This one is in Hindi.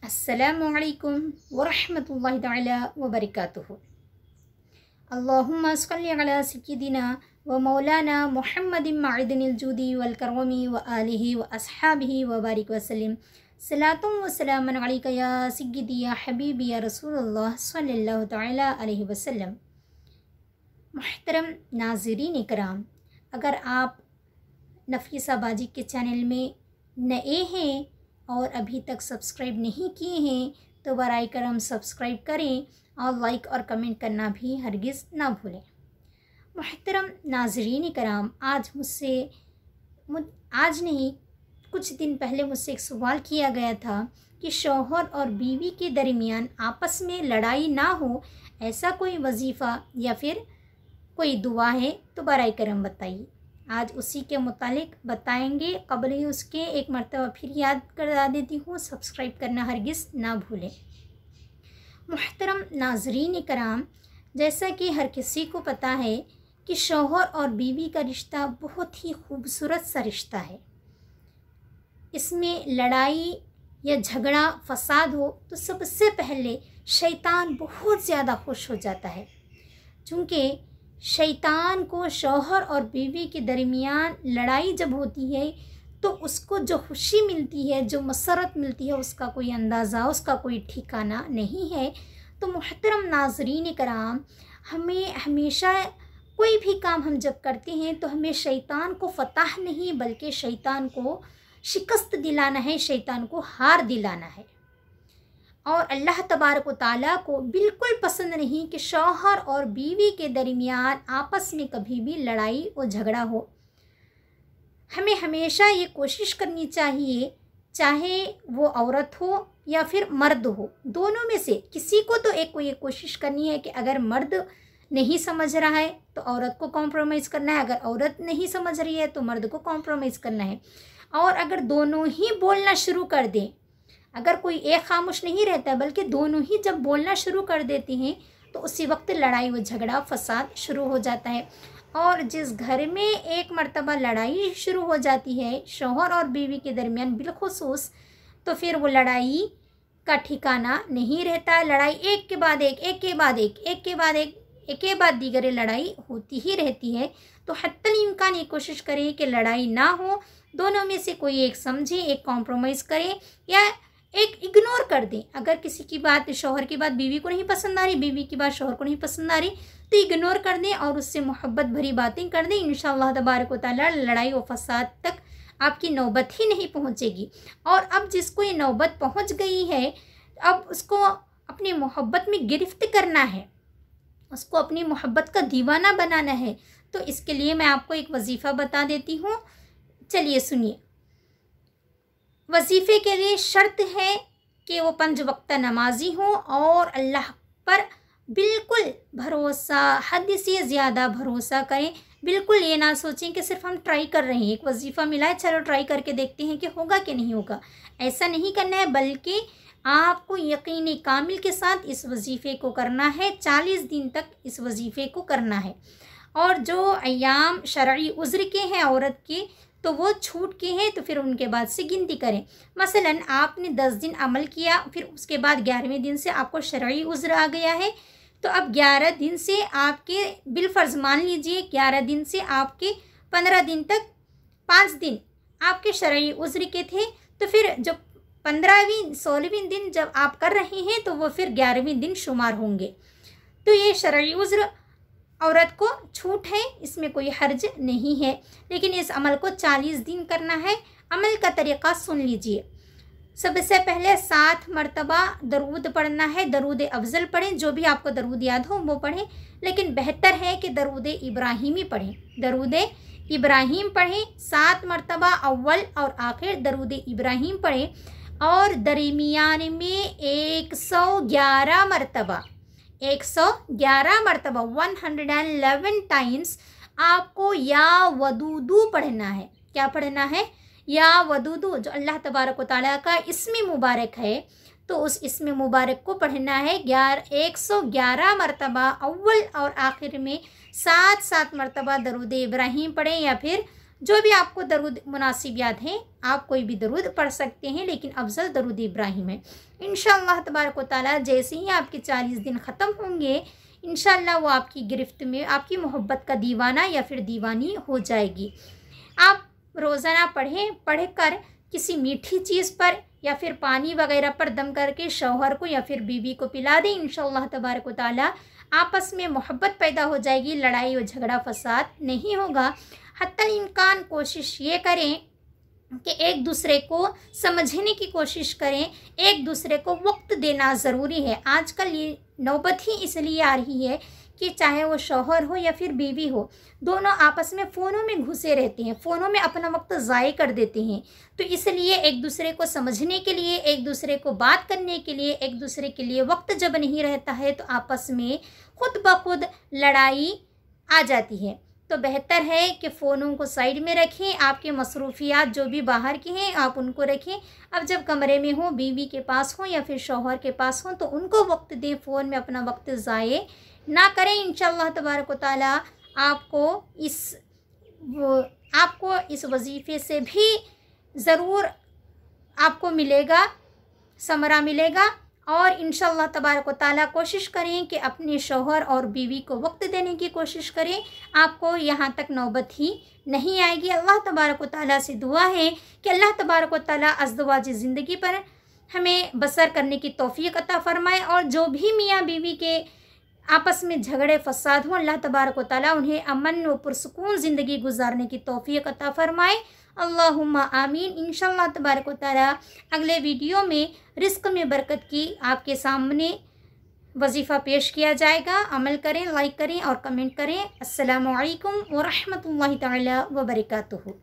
अस्सलामुअलैकुम वरहमतुल्लाहि तआला वबरकातुहू। अल्लाहुम्मा सल्लि अला सय्यिदिना व मौलाना मुहम्मदिन मअदिनिल जूदी वल करमी व आलिहि व अस्हाबिहि व बारिक वसल्लम। सलातुम व सलामुन अलैका या सय्यिदी या हबीबी या रसूलुल्लाह सल्लल्लाहु तआला अलैहि वसल्लम। मुहतरम नाज़रीन इकराम, अगर आप नफीसा बाजी के चैनल में नए हैं और अभी तक सब्सक्राइब नहीं किए हैं तो बराए करम सब्सक्राइब करें और लाइक और कमेंट करना भी हरगिज़ ना भूलें। मुहतरम नाज़रीन कराम, आज नहीं कुछ दिन पहले मुझसे एक सवाल किया गया था कि शौहर और बीवी के दरमियान आपस में लड़ाई ना हो, ऐसा कोई वजीफ़ा या फिर कोई दुआ है तो बराए करम बताइए। आज उसी के मुतालिक बताएंगे। कबल ही उसके एक मरतबा फिर याद करा देती हूँ, सब्सक्राइब करना हरगिज़ ना भूलें। मुहतरम नाज़रीन कराम, जैसा कि हर किसी को पता है कि शौहर और बीवी का रिश्ता बहुत ही खूबसूरत सा रिश्ता है। इसमें लड़ाई या झगड़ा फसाद हो तो सबसे पहले शैतान बहुत ज़्यादा खुश हो जाता है, चूँकि शैतान को शौहर और बीवी के दरमियान लड़ाई जब होती है तो उसको जो खुशी मिलती है, जो मसरत मिलती है, उसका कोई अंदाज़ा, उसका कोई ठिकाना नहीं है। तो मुहतरम नाज़रीन कराम, हमें हमेशा कोई भी काम हम जब करते हैं तो हमें शैतान को फतह नहीं बल्कि शैतान को शिकस्त दिलाना है, शैतान को हार दिलाना है। और अल्लाह तबारक व तआला को बिल्कुल पसंद नहीं कि शौहर और बीवी के दरमियान आपस में कभी भी लड़ाई और झगड़ा हो। हमें हमेशा ये कोशिश करनी चाहिए, चाहे वो औरत हो या फिर मर्द हो, दोनों में से किसी को तो एक को ये कोशिश करनी है कि अगर मर्द नहीं समझ रहा है तो औरत को कॉम्प्रोमाइज़ करना है, अगर औरत नहीं समझ रही है तो मर्द को कॉम्प्रोमाइज़ करना है। और अगर दोनों ही बोलना शुरू कर दें, अगर कोई एक खामोश नहीं रहता बल्कि दोनों ही जब बोलना शुरू कर देते हैं तो उसी वक्त लड़ाई व झगड़ा फसाद शुरू हो जाता है। और जिस घर में एक मर्तबा लड़ाई शुरू हो जाती है शौहर और बीवी के दरमियान बिलखुसूस, तो फिर वो लड़ाई का ठिकाना नहीं रहता है। लड़ाई एक के बाद एक, एक के बाद एक, एक के बाद एक, एक के बाद दीगर लड़ाई होती ही रहती है। तो हत्तल इम्कान ये कोशिश करें कि लड़ाई ना हो, दोनों में से कोई एक समझे, एक कॉम्प्रोमाइज़ करे या एक इग्नोर कर दें। अगर किसी की बात, शौहर की बात बीवी को नहीं पसंद आ रही, बीवी की बात शौहर को नहीं पसंद आ रही, तो इग्नोर कर दें और उससे मोहब्बत भरी बातें कर दें। इंशाअल्लाह तबारक व तआला लड़ाई व फसाद तक आपकी नौबत ही नहीं पहुंचेगी। और अब जिसको ये नौबत पहुंच गई है, अब उसको अपनी मोहब्बत में गिरफ्त करना है, उसको अपनी मोहब्बत का दीवाना बनाना है। तो इसके लिए मैं आपको एक वजीफ़ा बता देती हूँ, चलिए सुनिए। वजीफ़े के लिए शर्त है कि वो 5 वक्त नमाजी हों और अल्लाह पर बिल्कुल भरोसा, हद से ज़्यादा भरोसा करें। बिल्कुल ये ना सोचें कि सिर्फ हम ट्राई कर रहे हैं, एक वजीफ़ा मिला है चलो ट्राई करके देखते हैं कि होगा कि नहीं होगा। ऐसा नहीं करना है, बल्कि आपको यकीन कामिल के साथ इस वजीफ़े को करना है। 40 दिन तक इस वजीफ़े को करना है। और जो अयाम शरई उज़्र के हैं औरत के, तो वो छूट के हैं तो फिर उनके बाद से गिनती करें। मसलन आपने 10 दिन अमल किया, फिर उसके बाद 11वें दिन से आपको शरई उज़्र आ गया है, तो अब 11 दिन से आपके बिलफ़र्ज़ मान लीजिए 11 दिन से आपके 15 दिन तक 5 दिन आपके शरई उज़्र के थे, तो फिर जो 15वीं 16वीं दिन जब आप कर रहे हैं तो वो फिर 11वें दिन शुमार होंगे। तो ये शरई उज़्र औरत को छूट है, इसमें कोई हर्ज नहीं है। लेकिन इस अमल को 40 दिन करना है। अमल का तरीक़ा सुन लीजिए। सबसे पहले 7 मरतबा दरूद पढ़ना है। दरूद अफजल पढ़ें, जो भी आपको दरूद याद हो वो पढ़ें, लेकिन बेहतर है कि दरूद इब्राहिमी पढ़ें। दरूद इब्राहिम पढ़ें 7 मरतबा, अव्वल और आखिर दरूद इब्राहिम पढ़ें। और दरमियान में 111 मरतबा 111 टाइम्स आपको या वदूदू पढ़ना है। क्या पढ़ना है? या वदूदू, जो अल्लाह तबारक व तआला का इस्म मुबारक है, तो उस इस्म मुबारक को पढ़ना है 111 मरतबा। अव्वल और आखिर में 7-7 मरतबा दरूद इब्राहिम पढ़ें या फिर जो भी आपको दरूद मुनासिब याद है आप कोई भी दरूद पढ़ सकते हैं, लेकिन अफजल दरूद इब्राहिम है। इंशाअल्लाह तबारक व तआला जैसे ही आपके 40 दिन ख़त्म होंगे इंशाअल्लाह वो आपकी गिरफ्त में आपकी मोहब्बत का दीवाना या फिर दीवानी हो जाएगी। आप रोज़ाना पढ़कर किसी मीठी चीज़ पर या फिर पानी वगैरह पर दम करके शौहर को या फिर बीवी को पिला दें। इंशाअल्लाह तबारक व तआला आपस में मोहब्बत पैदा हो जाएगी, लड़ाई और झगड़ा फसाद नहीं होगा। हत्तल इम्कान कोशिश ये करें कि एक दूसरे को समझने की कोशिश करें, एक दूसरे को वक्त देना ज़रूरी है। आजकल ये नौबत ही इसलिए आ रही है कि चाहे वो शौहर हो या फिर बीवी हो, दोनों आपस में फ़ोनों में घुसे रहते हैं, फ़ोनों में अपना वक्त ज़ाय कर देते हैं। तो इसलिए एक दूसरे को समझने के लिए, एक दूसरे को बात करने के लिए, एक दूसरे के लिए वक्त जब नहीं रहता है तो आपस में खुद ब खुद लड़ाई आ जाती है। तो बेहतर है कि फ़ोनों को साइड में रखें, आपके मसरूफियात जो भी बाहर के हैं आप उनको रखें। अब जब कमरे में हो, बीवी के पास हो या फिर शौहर के पास हो तो उनको वक्त दें, फ़ोन में अपना वक्त ज़ाये ना करें। इंशाअल्लाह तबारक व तआला आपको इस वजीफ़े से भी ज़रूर आपको मिलेगा, समरा मिलेगा। और इंशाअल्लाह तबारक व तआला कोशिश करें कि अपने शौहर और बीवी को वक्त देने की कोशिश करें, आपको यहाँ तक नौबत ही नहीं आएगी। अल्लाह तबारक व तआला से दुआ है कि अल्लाह तबारक व तआला अज़दवाजी ज़िंदगी पर हमें बसर करने की तौफ़ीक़ अता फ़रमाए, और जो भी मियाँ बीवी के आपस में झगड़े फसाद हों अल्लाह तबारक व तआला उन्हें अमन व पुरसुकून ज़िंदगी गुजारने की तौफ़ीक़ अता फ़रमाए। अल्लाहुम्मा आमीन। इंशाअल्लाह तबारक व तआला अगले वीडियो में रिज़्क़ में बरकत की आपके सामने वजीफ़ा पेश किया जाएगा। अमल करें, लाइक करें और कमेंट करें। अस्सलामु अलैकुम व रहमतुल्लाहि तआला व बरकातुहू।